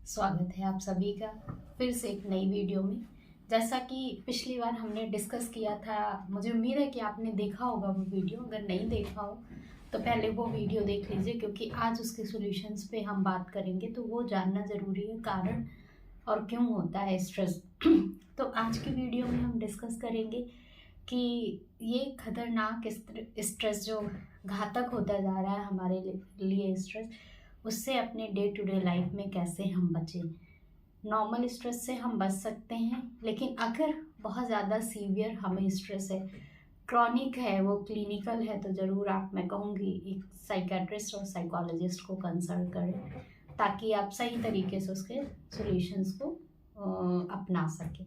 स्वागत है आप सभी का फिर से एक नई वीडियो में। जैसा कि पिछली बार हमने डिस्कस किया था, मुझे उम्मीद है कि आपने देखा होगा वो वीडियो। अगर नहीं देखा हो तो पहले वो वीडियो देख लीजिए, क्योंकि आज उसके सॉल्यूशंस पे हम बात करेंगे, तो वो जानना ज़रूरी है कारण और क्यों होता है स्ट्रेस। तो आज की वीडियो में हम डिस्कस करेंगे कि ये खतरनाक स्ट्रेस जो घातक होता जा रहा है हमारे लिए स्ट्रेस, उससे अपने डे टू डे लाइफ में कैसे हम बचें। नॉर्मल स्ट्रेस से हम बच सकते हैं, लेकिन अगर बहुत ज़्यादा सीवियर हमें स्ट्रेस है, क्रॉनिक है, वो क्लिनिकल है, तो ज़रूर मैं कहूँगी एक साइकेट्रिस्ट और साइकोलॉजिस्ट को कंसल्ट करें, ताकि आप सही तरीके से उसके सॉल्यूशंस को अपना सकें।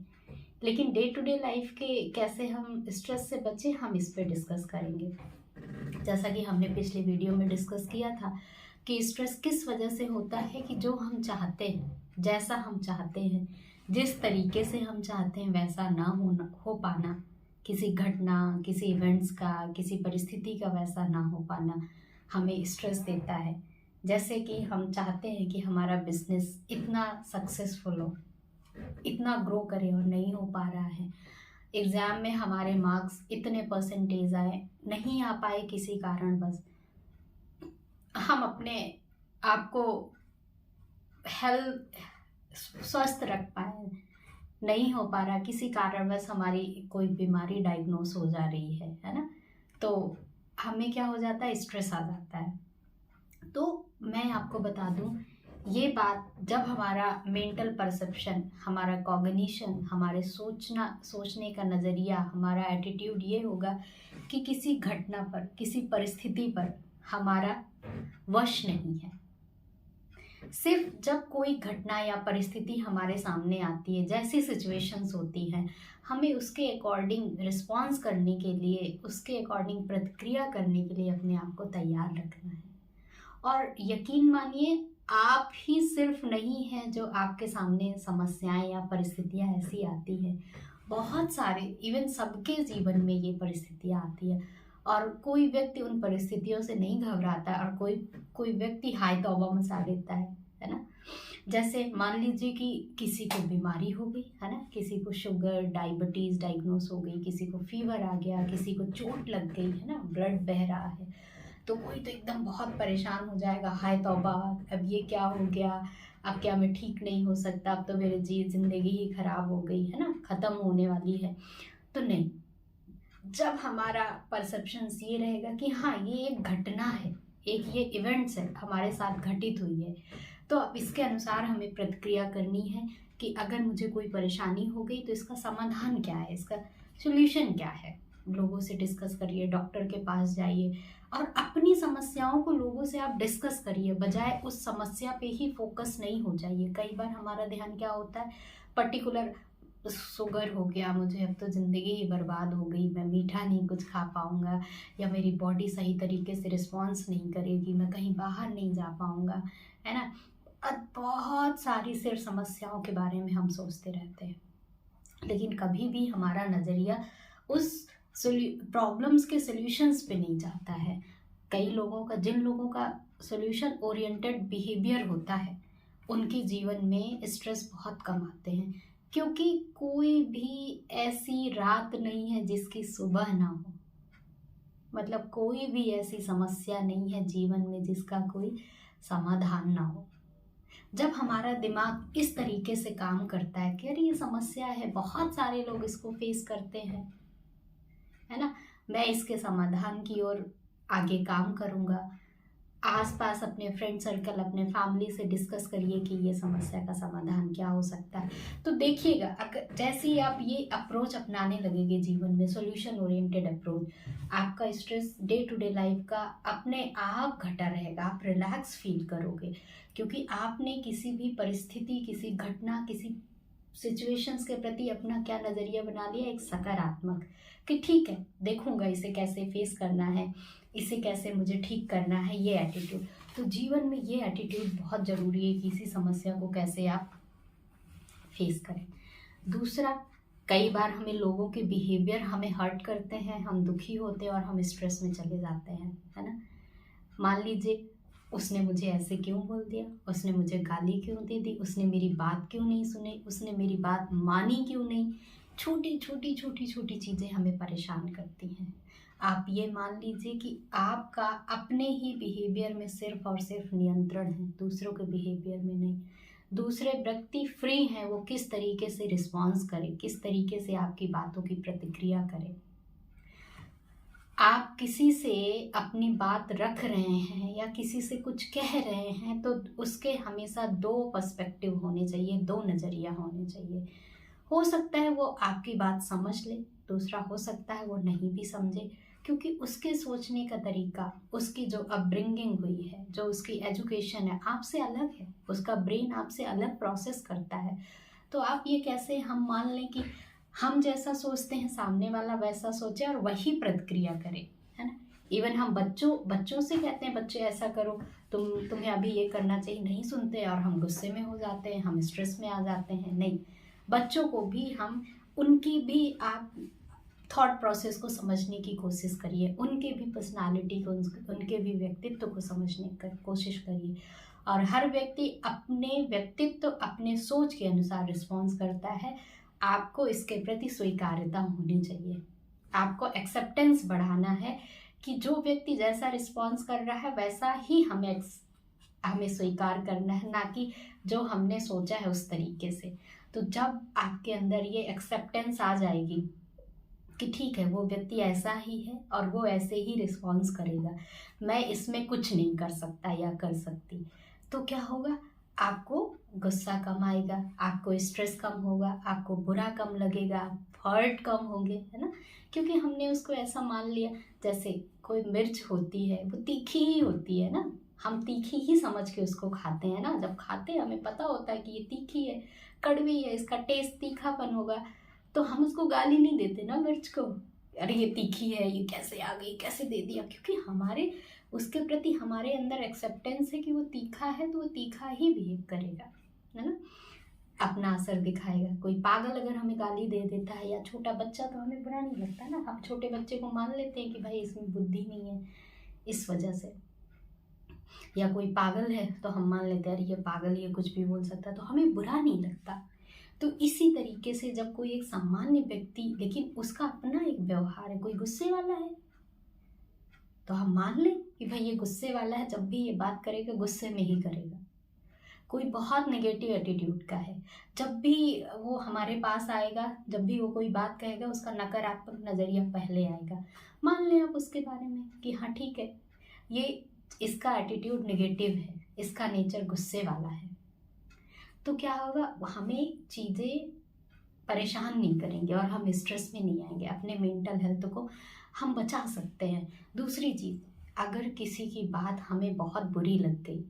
लेकिन डे टू डे लाइफ के कैसे हम स्ट्रेस से बचें, हम इस पे डिस्कस करेंगे। जैसा कि हमने पिछली वीडियो में डिस्कस किया था कि स्ट्रेस किस वजह से होता है, कि जो हम चाहते हैं, जैसा हम चाहते हैं, जिस तरीके से हम चाहते हैं वैसा ना हो पाना, किसी घटना, किसी इवेंट्स का, किसी परिस्थिति का वैसा ना हो पाना हमें स्ट्रेस देता है। जैसे कि हम चाहते हैं कि हमारा बिजनेस इतना सक्सेसफुल हो, इतना ग्रो करे और नहीं हो पा रहा है। एग्ज़ाम में हमारे मार्क्स इतने परसेंटेज आए, नहीं आ पाए किसी कारणवश, हम अपने आप को हेल्थ स्वस्थ रख पाए, नहीं हो पा रहा, किसी कारणवश हमारी कोई बीमारी डायग्नोस हो जा रही है ना, तो हमें क्या हो जाता है, स्ट्रेस आ जाता है। तो मैं आपको बता दूं, ये बात जब हमारा मेंटल परसेप्शन, हमारा कॉग्निशन, हमारे सोचने का नज़रिया, हमारा एटीट्यूड ये होगा कि किसी घटना पर, किसी परिस्थिति पर हमारा वश नहीं है। सिर्फ जब कोई घटना या परिस्थिति हमारे सामने आती है, जैसी सिचुएशंस होती हैं, हमें उसके अकॉर्डिंग रिस्पॉन्स करने के लिए, उसके अकॉर्डिंग प्रतिक्रिया करने के लिए अपने आप को तैयार रखना है। और यकीन मानिए, आप ही सिर्फ नहीं हैं जो आपके सामने समस्याएं या परिस्थितियां ऐसी आती हैं, बहुत सारे, इवन सबके जीवन में ये परिस्थितियां आती है, और कोई व्यक्ति उन परिस्थितियों से नहीं घबराता, और कोई व्यक्ति हाय तौबा मचा देता है ना। जैसे मान लीजिए कि किसी को बीमारी हो गई है ना, किसी को शुगर, डायबिटीज़ डायग्नोस हो गई, किसी को फीवर आ गया, किसी को चोट लग गई है ना, ब्लड बह रहा है, तो कोई तो एकदम बहुत परेशान हो जाएगा, हाय तौबा, अब ये क्या हो गया, अब क्या मैं ठीक नहीं हो सकता, अब तो मेरी ज़िंदगी ही खराब हो गई है ना, ख़त्म होने वाली है। तो नहीं, जब हमारा परसेप्शन ये रहेगा कि हाँ, ये एक घटना है, एक ये इवेंट्स है, हमारे साथ घटित हुई है, तो अब इसके अनुसार हमें प्रतिक्रिया करनी है कि अगर मुझे कोई परेशानी हो गई तो इसका समाधान क्या है, इसका सॉल्यूशन क्या है। लोगों से डिस्कस करिए, डॉक्टर के पास जाइए, और अपनी समस्याओं को लोगों से आप डिस्कस करिए, बजाय उस समस्या पे ही फोकस नहीं हो जाइए। कई बार हमारा ध्यान क्या होता है, पर्टिकुलर शुगर हो गया मुझे, अब तो ज़िंदगी ही बर्बाद हो गई, मैं मीठा नहीं कुछ खा पाऊँगा, या मेरी बॉडी सही तरीके से रिस्पॉन्स नहीं करेगी, मैं कहीं बाहर नहीं जा पाऊँगा, है ना। अब बहुत सारी सिर्फ समस्याओं के बारे में हम सोचते रहते हैं, लेकिन कभी भी हमारा नज़रिया उस प्रॉब्लम्स के सॉल्यूशंस पे नहीं जाता है। कई लोगों का, जिन लोगों का सॉल्यूशन ओरिएंटेड बिहेवियर होता है, उनके जीवन में स्ट्रेस बहुत कम आते हैं, क्योंकि कोई भी ऐसी रात नहीं है जिसकी सुबह ना हो। मतलब कोई भी ऐसी समस्या नहीं है जीवन में जिसका कोई समाधान ना हो। जब हमारा दिमाग इस तरीके से काम करता है कि अरे ये समस्या है, बहुत सारे लोग इसको फेस करते हैं, है ना, मैं इसके समाधान की ओर आगे काम करूँगा। आसपास अपने फ्रेंड सर्कल, अपने फैमिली से डिस्कस करिए कि ये समस्या का समाधान क्या हो सकता है। तो देखिएगा, अगर जैसे ही आप ये अप्रोच अपनाने लगेंगे जीवन में, सॉल्यूशन ओरिएंटेड अप्रोच, आपका stress day to day life का अपने आप घटा रहेगा, आप रिलैक्स फील करोगे, क्योंकि आपने किसी भी परिस्थिति, किसी घटना, किसी सिचुएशंस के प्रति अपना क्या नज़रिया बना लिया, एक सकारात्मक, कि ठीक है, देखूंगा इसे कैसे फेस करना है, इसे कैसे मुझे ठीक करना है, ये एटीट्यूड। तो जीवन में ये एटीट्यूड बहुत ज़रूरी है कि इसी समस्या को कैसे आप फेस करें। दूसरा, कई बार हमें लोगों के बिहेवियर हमें हर्ट करते हैं, हम दुखी होते हैं और हम स्ट्रेस में चले जाते हैं, है ना। मान लीजिए उसने मुझे ऐसे क्यों बोल दिया, उसने मुझे गाली क्यों दे दी, उसने मेरी बात क्यों नहीं सुनी, उसने मेरी बात मानी क्यों नहीं। छोटी छोटी छोटी छोटी चीज़ें हमें परेशान करती हैं। आप ये मान लीजिए कि आपका अपने ही बिहेवियर में सिर्फ और सिर्फ नियंत्रण है, दूसरों के बिहेवियर में नहीं। दूसरे व्यक्ति फ्री हैं वो किस तरीके से रिस्पॉन्स करें, किस तरीके से आपकी बातों की प्रतिक्रिया करें। आप किसी से अपनी बात रख रहे हैं या किसी से कुछ कह रहे हैं तो उसके हमेशा दो पर्सपेक्टिव होने चाहिए, दो नज़रिया होने चाहिए। हो सकता है वो आपकी बात समझ ले, दूसरा हो सकता है वो नहीं भी समझे, क्योंकि उसके सोचने का तरीका, उसकी जो अपब्रिंगिंग हुई है, जो उसकी एजुकेशन है आपसे अलग है, उसका ब्रेन आपसे अलग प्रोसेस करता है। तो आप ये कैसे हम मान लें कि हम जैसा सोचते हैं सामने वाला वैसा सोचे और वही प्रतिक्रिया करे, है ना। इवन हम बच्चों से कहते हैं बच्चे ऐसा करो, तुम्हें अभी ये करना चाहिए, नहीं सुनते और हम गुस्से में हो जाते हैं, हम स्ट्रेस में आ जाते हैं। नहीं, बच्चों को भी हम उनकी भी आप थॉट प्रोसेस को समझने की कोशिश करिए, उनके भी पर्सनालिटी को, उनके भी व्यक्तित्व को समझने की कोशिश करिए। और हर व्यक्ति अपने व्यक्तित्व, अपने सोच के अनुसार रिस्पॉन्स करता है। आपको इसके प्रति स्वीकार्यता होनी चाहिए, आपको एक्सेप्टेंस बढ़ाना है कि जो व्यक्ति जैसा रिस्पॉन्स कर रहा है वैसा ही हमें स्वीकार करना है, ना कि जो हमने सोचा है उस तरीके से। तो जब आपके अंदर ये एक्सेप्टेंस आ जाएगी कि ठीक है वो व्यक्ति ऐसा ही है और वो ऐसे ही रिस्पॉन्स करेगा, मैं इसमें कुछ नहीं कर सकता या कर सकती, तो क्या होगा, आपको गुस्सा कम आएगा, आपको स्ट्रेस कम होगा, आपको बुरा कम लगेगा, हर्ट कम होंगे, है ना। क्योंकि हमने उसको ऐसा मान लिया, जैसे कोई मिर्च होती है वो तीखी ही होती है ना, हम तीखी ही समझ के उसको खाते हैं ना। जब खाते हैं हमें पता होता है कि ये तीखी है, कड़वी है, इसका टेस्ट तीखापन होगा, तो हम उसको गाली नहीं देते ना मिर्च को, अरे ये तीखी है, ये कैसे आ गई, कैसे दे दिया, क्योंकि हमारे उसके प्रति हमारे अंदर एक्सेप्टेंस है कि वो तीखा है तो वो तीखा ही बिहेव करेगा, है ना, अपना असर दिखाएगा। कोई पागल अगर हमें गाली दे देता है या छोटा बच्चा, तो हमें बुरा नहीं लगता ना, हम छोटे बच्चे को मान लेते हैं कि भाई इसमें बुद्धि नहीं है इस वजह से। या कोई पागल है तो हम मान लेते हैं अरे ये पागल, ये कुछ भी बोल सकता है, तो हमें बुरा नहीं लगता। तो इसी तरीके से जब कोई एक सामान्य व्यक्ति, लेकिन उसका अपना एक व्यवहार है, कोई गुस्से वाला है तो हम मान लें कि भाई ये गुस्से वाला है, जब भी ये बात करेगा गुस्से में ही करेगा। कोई बहुत नेगेटिव एटीट्यूड का है, जब भी वो हमारे पास आएगा, जब भी वो कोई बात कहेगा, उसका नकारात्मक नज़रिया पहले आएगा। मान लें आप उसके बारे में कि हाँ ठीक है, ये इसका एटीट्यूड नेगेटिव है, इसका नेचर गुस्से वाला है, तो क्या होगा, हमें चीज़ें परेशान नहीं करेंगे और हम स्ट्रेस में नहीं आएंगे, अपने मेंटल हेल्थ को हम बचा सकते हैं। दूसरी चीज़, अगर किसी की बात हमें बहुत बुरी लग गई,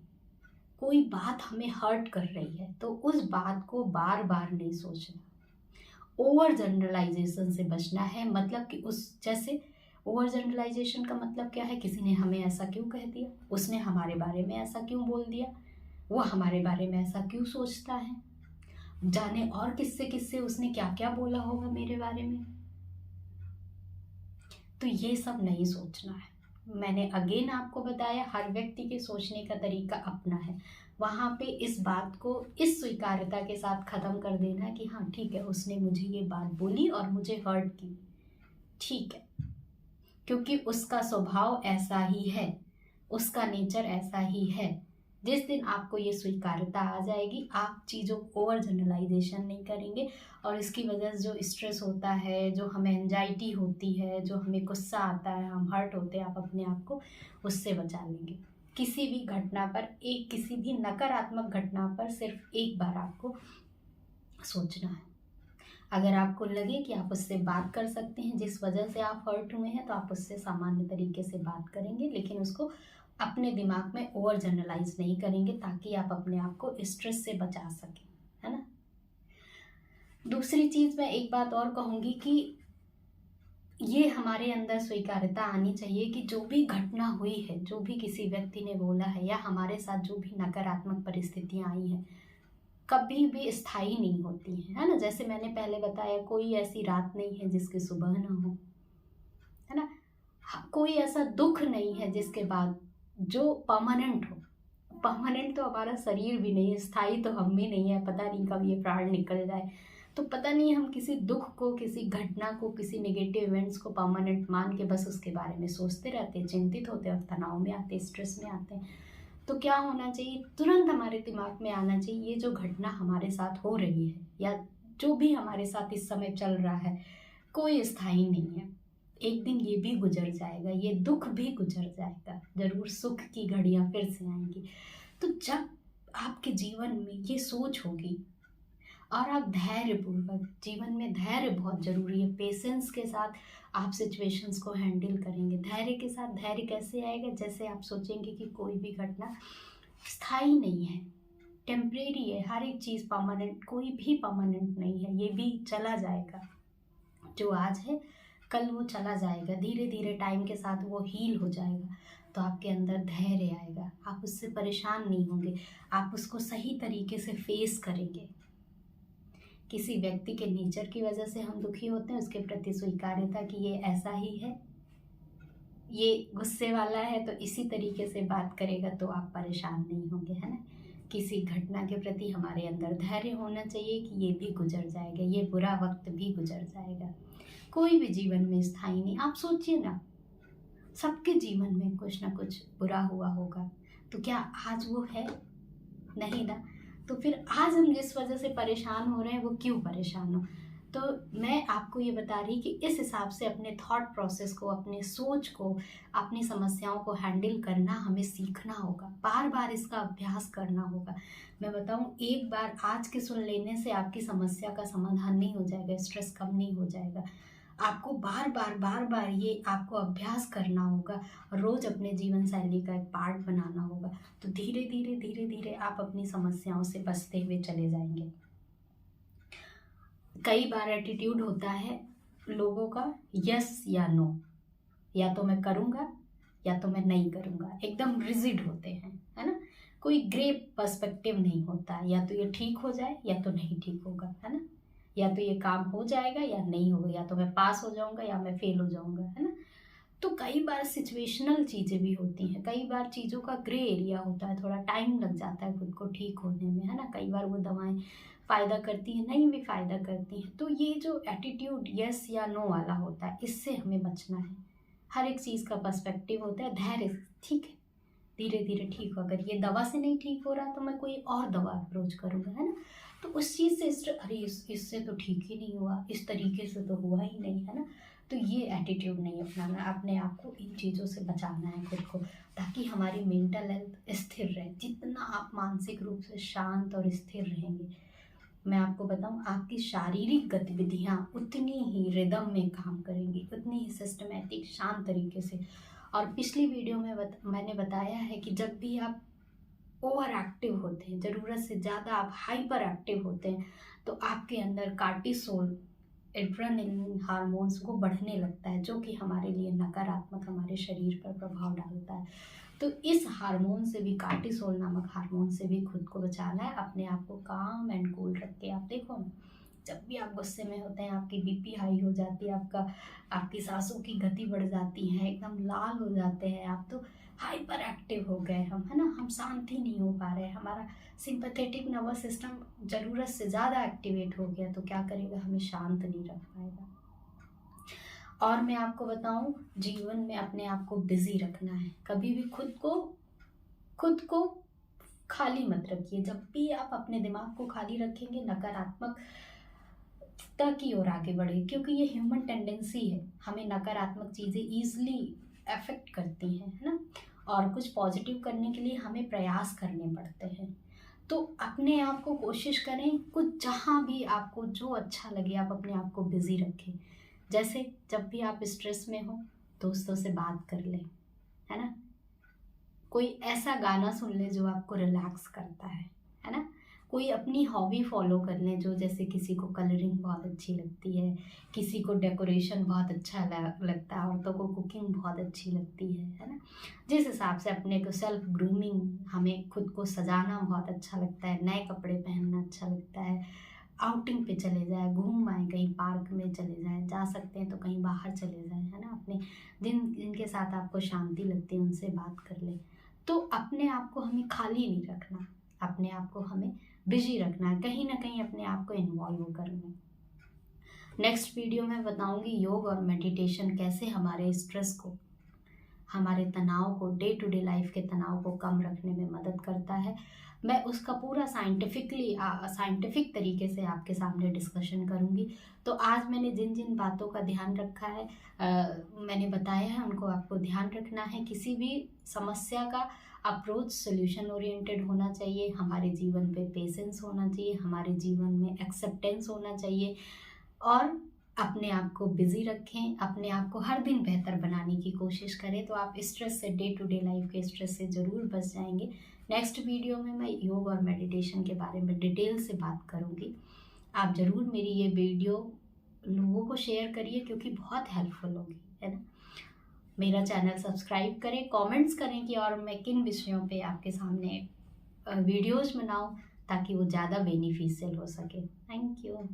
कोई बात हमें हर्ट कर रही है, तो उस बात को बार बार नहीं सोचना, ओवर जनरलाइजेशन से बचना है। मतलब कि उस जैसे ओवर जनरलाइजेशन का मतलब क्या है, किसी ने हमें ऐसा क्यों कह दिया, उसने हमारे बारे में ऐसा क्यों बोल दिया, वो हमारे बारे में ऐसा क्यों सोचता है, जाने और किससे किससे उसने क्या क्या बोला होगा मेरे बारे में। तो ये सब नहीं सोचना है। मैंने अगेन आपको बताया, हर व्यक्ति के सोचने का तरीका अपना है। वहाँ पे इस बात को इस स्वीकार्यता के साथ ख़त्म कर देना कि हाँ ठीक है, उसने मुझे ये बात बोली और मुझे हर्ट की, ठीक है, क्योंकि उसका स्वभाव ऐसा ही है, उसका नेचर ऐसा ही है। जिस दिन आपको ये स्वीकार्यता आ जाएगी, आप चीज़ों को ओवर जनरलाइजेशन नहीं करेंगे, और इसकी वजह से जो स्ट्रेस होता है, जो हमें एंजाइटी होती है, जो हमें गुस्सा आता है, हम हर्ट होते हैं, आप अपने आप को उससे बचा लेंगे। किसी भी घटना पर, किसी भी नकारात्मक घटना पर सिर्फ एक बार आपको सोचना है। अगर आपको लगे कि आप उससे बात कर सकते हैं, जिस वजह से आप हर्ट हुए हैं, तो आप उससे सामान्य तरीके से बात करेंगे, लेकिन उसको अपने दिमाग में ओवर जनरलाइज नहीं करेंगे, ताकि आप अपने आप को स्ट्रेस से बचा सकें, है ना। दूसरी चीज़ मैं एक बात और कहूँगी कि ये हमारे अंदर स्वीकार्यता आनी चाहिए कि जो भी घटना हुई है, जो भी किसी व्यक्ति ने बोला है, या हमारे साथ जो भी नकारात्मक परिस्थितियाँ आई हैं, कभी भी स्थायी नहीं होती हैं, है ना। जैसे मैंने पहले बताया, कोई ऐसी रात नहीं है जिसकी सुबह ना हो, है ना। कोई ऐसा दुख नहीं है जिसके बाद जो परमानेंट हो, परमानेंट तो हमारा शरीर भी नहीं है, स्थायी तो हम भी नहीं है, पता नहीं कब ये प्राण निकल जाए। तो पता नहीं हम किसी दुख को, किसी घटना को, किसी नेगेटिव इवेंट्स को परमानेंट मान के बस उसके बारे में सोचते रहते हैं, चिंतित होते हैं और तनाव में आते हैं, स्ट्रेस में आते हैं। तो क्या होना चाहिए, तुरंत हमारे दिमाग में आना चाहिए ये जो घटना हमारे साथ हो रही है या जो भी हमारे साथ इस समय चल रहा है कोई स्थायी नहीं है। एक दिन ये भी गुजर जाएगा, ये दुख भी गुजर जाएगा, जरूर सुख की घड़ियां फिर से आएंगी। तो जब आपके जीवन में ये सोच होगी और आप धैर्यपूर्वक, जीवन में धैर्य बहुत जरूरी है, पेशेंस के साथ आप सिचुएशंस को हैंडल करेंगे। धैर्य के साथ, धैर्य कैसे आएगा, जैसे आप सोचेंगे कि कोई भी घटना स्थायी नहीं है, टेम्परेरी है, हर एक चीज़ परमानेंट, कोई भी परमानेंट नहीं है, ये भी चला जाएगा। जो आज है कल वो चला जाएगा, धीरे धीरे टाइम के साथ वो हील हो जाएगा। तो आपके अंदर धैर्य आएगा, आप उससे परेशान नहीं होंगे, आप उसको सही तरीके से फेस करेंगे। किसी व्यक्ति के नेचर की वजह से हम दुखी होते हैं, उसके प्रति स्वीकार्यता कि ये ऐसा ही है, ये गुस्से वाला है तो इसी तरीके से बात करेगा, तो आप परेशान नहीं होंगे, है ना। किसी घटना के प्रति हमारे अंदर धैर्य होना चाहिए कि ये भी गुजर जाएगा, ये बुरा वक्त भी गुजर जाएगा। कोई भी जीवन में स्थायी नहीं। आप सोचिए ना, सबके जीवन में कुछ ना कुछ बुरा हुआ होगा, तो क्या आज वो है? नहीं ना। तो फिर आज हम जिस वजह से परेशान हो रहे हैं वो क्यों परेशान हो? तो मैं आपको ये बता रही कि इस हिसाब से अपने थॉट प्रोसेस को, अपने सोच को, अपनी समस्याओं को हैंडल करना हमें सीखना होगा, बार बार इसका अभ्यास करना होगा। मैं बताऊं, एक बार आज के सुन लेने से आपकी समस्या का समाधान नहीं हो जाएगा, स्ट्रेस कम नहीं हो जाएगा। आपको बार बार ये आपको अभ्यास करना होगा, रोज अपने जीवन शैली का एक पार्ट बनाना होगा। तो धीरे धीरे धीरे धीरे आप अपनी समस्याओं से बचते हुए चले जाएंगे। कई बार एटीट्यूड होता है लोगों का यस या नो, या तो मैं करूँगा या तो मैं नहीं करूँगा, एकदम रिजिड होते हैं, है ना। कोई ग्रे पर्सपेक्टिव नहीं होता, या तो ये ठीक हो जाए या तो नहीं ठीक होगा, है ना, या तो ये काम हो जाएगा या नहीं होगा, या तो मैं पास हो जाऊंगा या मैं फेल हो जाऊंगा, है ना। तो कई बार सिचुएशनल चीज़ें भी होती हैं, कई बार चीज़ों का ग्रे एरिया होता है, थोड़ा टाइम लग जाता है खुद को ठीक होने में, है ना। कई बार वो दवाएं फ़ायदा करती हैं, नहीं भी फ़ायदा करती हैं। तो ये जो एटीट्यूड यस या नो वाला होता है, इससे हमें बचना है। हर एक चीज़ का पर्सपेक्टिव होता है, धैर्य, ठीक है, धीरे धीरे ठीक हो। अगर ये दवा से नहीं ठीक हो रहा तो मैं कोई और दवा अप्रोच करूँगा, है ना। तो उस चीज़ से अरे इससे तो ठीक ही नहीं हुआ, इस तरीके से तो हुआ ही नहीं, है ना। तो ये एटीट्यूड नहीं अपनाना, अपने आप को इन चीज़ों से बचाना है खुद को, ताकि हमारी मेंटल हेल्थ स्थिर रहे। जितना आप मानसिक रूप से शांत और स्थिर रहेंगे, मैं आपको बताऊं, आपकी शारीरिक गतिविधियां उतनी ही रिदम में काम करेंगी, उतनी ही सिस्टमैटिक, शांत तरीके से। और पिछली वीडियो में मैंने बताया है कि जब भी आप ओवर एक्टिव होते हैं, ज़रूरत से ज़्यादा आप हाइपर एक्टिव होते हैं, तो आपके अंदर कार्टिसोल, एड्रेनलिन हार्मोन्स को बढ़ने लगता है, जो कि हमारे लिए नकारात्मक, हमारे शरीर पर प्रभाव डालता है। तो इस हार्मोन से भी, कार्टिसोल नामक हार्मोन से भी खुद को बचाना है। अपने आप को काम एंड कूल रख के, आप देखो ना, जब भी आप गुस्से में होते हैं आपकी बीपी हाई हो जाती है, आपकी सांसों की गति बढ़ जाती है, एकदम लाल हो जाते हैं आप, तो हाइपर एक्टिव हो गए हम, है ना। हम शांति नहीं हो पा रहे हैं, हमारा सिंपैथेटिक नर्वस सिस्टम ज़रूरत से ज़्यादा एक्टिवेट हो गया, तो क्या करेगा, हमें शांत नहीं रख पाएगा। और मैं आपको बताऊं, जीवन में अपने आप को बिजी रखना है, कभी भी खुद को खाली मत रखिए। जब भी आप अपने दिमाग को खाली रखेंगे, नकारात्मकता की ओर आगे बढ़े, क्योंकि ये ह्यूमन टेंडेंसी है, हमें नकारात्मक चीज़ें ईजिली अफेक्ट करती हैं, है ना। और कुछ पॉजिटिव करने के लिए हमें प्रयास करने पड़ते हैं। तो अपने आप को कोशिश करें, कुछ जहाँ भी आपको जो अच्छा लगे आप अपने आप को बिजी रखें। जैसे जब भी आप स्ट्रेस में हो, दोस्तों से बात कर लें, है ना। कोई ऐसा गाना सुन ले जो आपको रिलैक्स करता है ना। कोई अपनी हॉबी फॉलो कर लें, जो जैसे किसी को कलरिंग बहुत अच्छी लगती है, किसी को डेकोरेशन बहुत अच्छा लगता है, औरतों को कुकिंग बहुत अच्छी लगती है ना। जिस हिसाब से अपने को सेल्फ ग्रूमिंग, हमें खुद को सजाना बहुत अच्छा लगता है, नए कपड़े पहनना अच्छा लगता है, आउटिंग पे चले जाए, घूम आए, कहीं पार्क में चले जाएं, जा सकते हैं तो कहीं बाहर चले जाएं, है ना। अपने जिनके साथ आपको शांति लगती है उनसे बात कर लें। तो अपने आप को हमें खाली नहीं रखना, अपने आप को हमें बिजी रखना है, कहीं ना कहीं अपने आप को इन्वॉल्व करना है। नेक्स्ट वीडियो में बताऊंगी योग और मेडिटेशन कैसे हमारे स्ट्रेस को, हमारे तनाव को, डे टू डे लाइफ के तनाव को कम रखने में मदद करता है। मैं उसका पूरा साइंटिफिक तरीके से आपके सामने डिस्कशन करूंगी। तो आज मैंने जिन जिन बातों का ध्यान रखा है, मैंने बताया है, उनको आपको ध्यान रखना है। किसी भी समस्या का अप्रोच सोल्यूशन ओरिएंटेड होना चाहिए, हमारे जीवन पे पेशेंस होना चाहिए, हमारे जीवन में एक्सेप्टेंस होना चाहिए, और अपने आप को बिजी रखें, अपने आप को हर दिन बेहतर बनाने की कोशिश करें, तो आप स्ट्रेस से, डे टू डे लाइफ के स्ट्रेस से ज़रूर बच जाएंगे। नेक्स्ट वीडियो में मैं योग और मेडिटेशन के बारे में डिटेल से बात करूंगी। आप ज़रूर मेरी ये वीडियो लोगों को शेयर करिए, क्योंकि बहुत हेल्पफुल होगी, है ना। मेरा चैनल सब्सक्राइब करें, कमेंट्स करें कि और मैं किन विषयों पे आपके सामने वीडियोज़ बनाऊँ ताकि वो ज़्यादा बेनिफिशियल हो सके। Thank you.